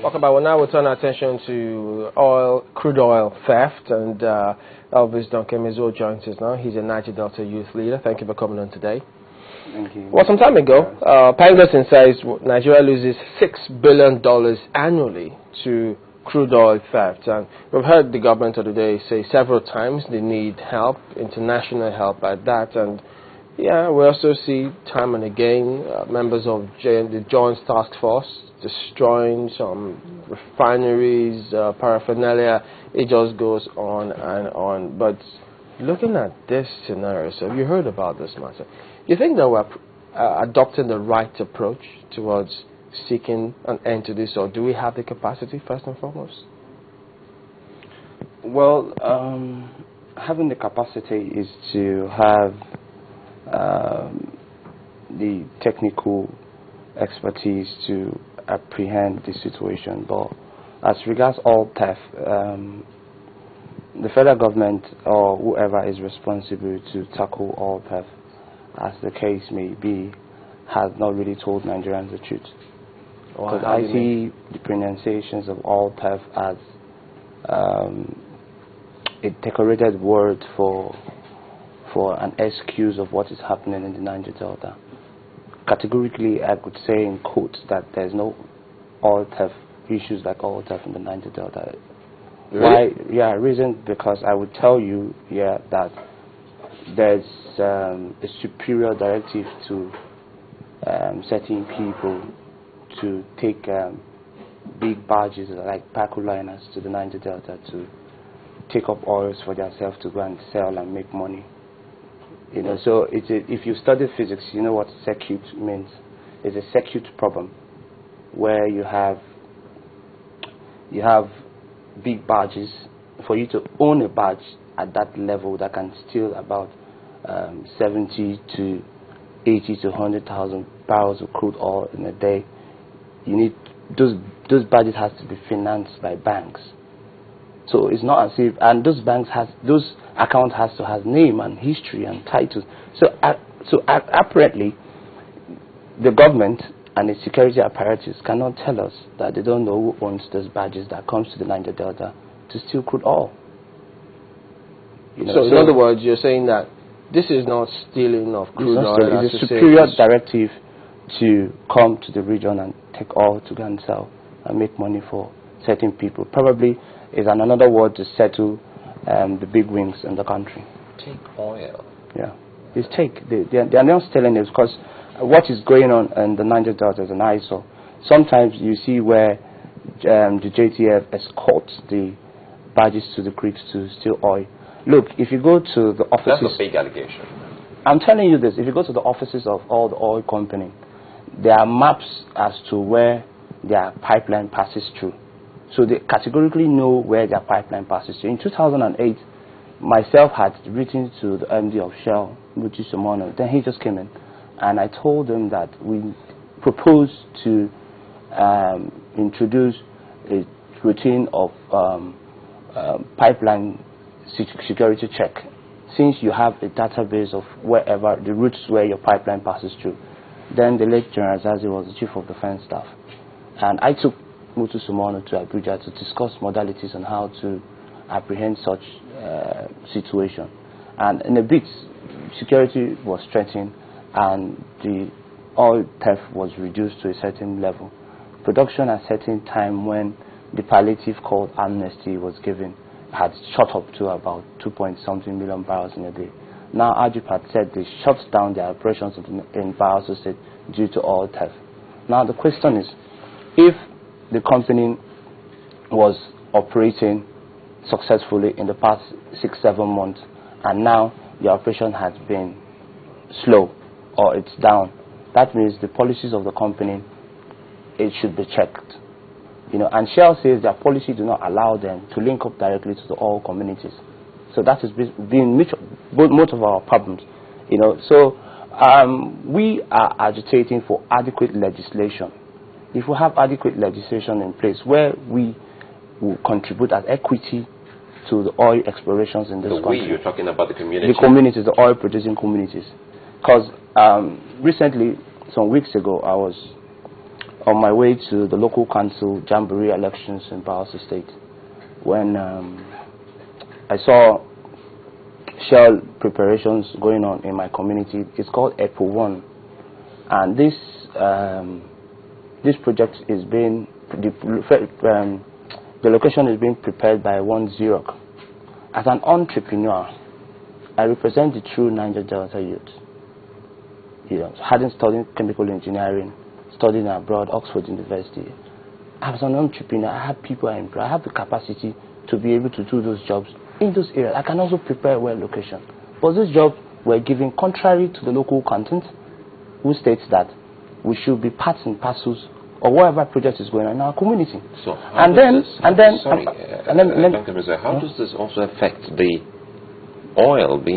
Welcome back. Well, now we'll turn our attention to crude oil theft, and Elvis Donkemezuo joins us now. He's a Niger Delta youth leader. Thank you for coming on today. Thank you. Well, some time ago, Pangloss says Nigeria loses $6 billion annually to crude oil theft, and we've heard the government of the day say several times they need help, international help at that, and yeah, we also see time and again members of the Joint Task Force destroying some refineries, paraphernalia. It just goes on and on. But looking at this scenario, so have you heard about this matter? Do you think that we're adopting the right approach towards seeking an end to this, or do we have the capacity, first and foremost? Well, having the capacity is to have the technical expertise to apprehend the situation. But as regards all theft, the federal government or whoever is responsible to tackle all theft, as the case may be, has not really told Nigerians the truth. Because I see the pronunciations of all theft as a decorated word for an excuse of what is happening in the Niger Delta. Categorically, I could say in quotes that there's no oil theft issues like oil theft in the Niger Delta. Really? Why? Yeah, reason because I would tell you, yeah, that there's a superior directive to certain people to take big barges like Paco liners to the Niger Delta to take up oils for themselves to go and sell and make money. You know, so if you study physics, you know what circuit means. It's a circuit problem where you have big barges. For you to own a barge at that level that can steal about 70 to 80 to 100,000 barrels of crude oil in a day, you need those barges has to be financed by banks. So it's not as if, and those accounts has to have name and history and titles. So apparently, the government and its security apparatus cannot tell us that they don't know who owns those barges that comes to the Niger Delta to steal crude oil. You know, so in other words, you're saying that this is not stealing of crude oil. It's a superior directive to come to the region and take oil to go and sell and make money for certain people. Probably is another word to settle the big wings in the country. Take oil. Yeah, it's take. They are not stealing it because what is going on in the Niger Delta is an eyesore. Sometimes you see where the JTF escorts the barges to the creeks to steal oil. Look, if you go to the offices... That's a big allegation. I'm telling you this. If you go to the offices of all the oil companies, there are maps as to where their pipeline passes through. So they categorically know where their pipeline passes through. In 2008, myself had written to the MD of Shell, Pt. Then he just came in, and I told him that we propose to introduce a routine of pipeline security check, since you have a database of wherever the routes where your pipeline passes through. Then the late General Zazi was the Chief of Defense Staff, and I took Mutu Sumono to Abuja to discuss modalities on how to apprehend such situation. And in a bit, security was strengthened and the oil theft was reduced to a certain level. Production at a certain time when the palliative called amnesty was given had shot up to about 2-point-something million barrels in a day. Now Ajip had said they shut down their operations in Bayelsa State due to oil theft. Now the question is, if the company was operating successfully in the past 6-7 months and now the operation has been slow or it's down, that means the policies of the company, it should be checked. You know, and Shell says their policy do not allow them to link up directly to the oil communities. So that has been most of our problems. You know, so we are agitating for adequate legislation. If we have adequate legislation in place where we will contribute as equity to the oil explorations in this country. You're talking about the communities. The communities, the oil producing communities. Because recently, some weeks ago, I was on my way to the local council jamboree elections in Bauchi State, when I saw shell preparations going on in my community. It's called Pt.1, and this project is being the location is being prepared by one Xerox. As an entrepreneur, I represent the true Niger Delta youth. You know, having studied chemical engineering, studying abroad, Oxford University. As an entrepreneur, I have people I employ. I have the capacity to be able to do those jobs in those areas. I can also prepare well location. But these jobs were given contrary to the local content, who states that we should be parts and parcels or whatever project is going on in our community. So how does this also affect the oil being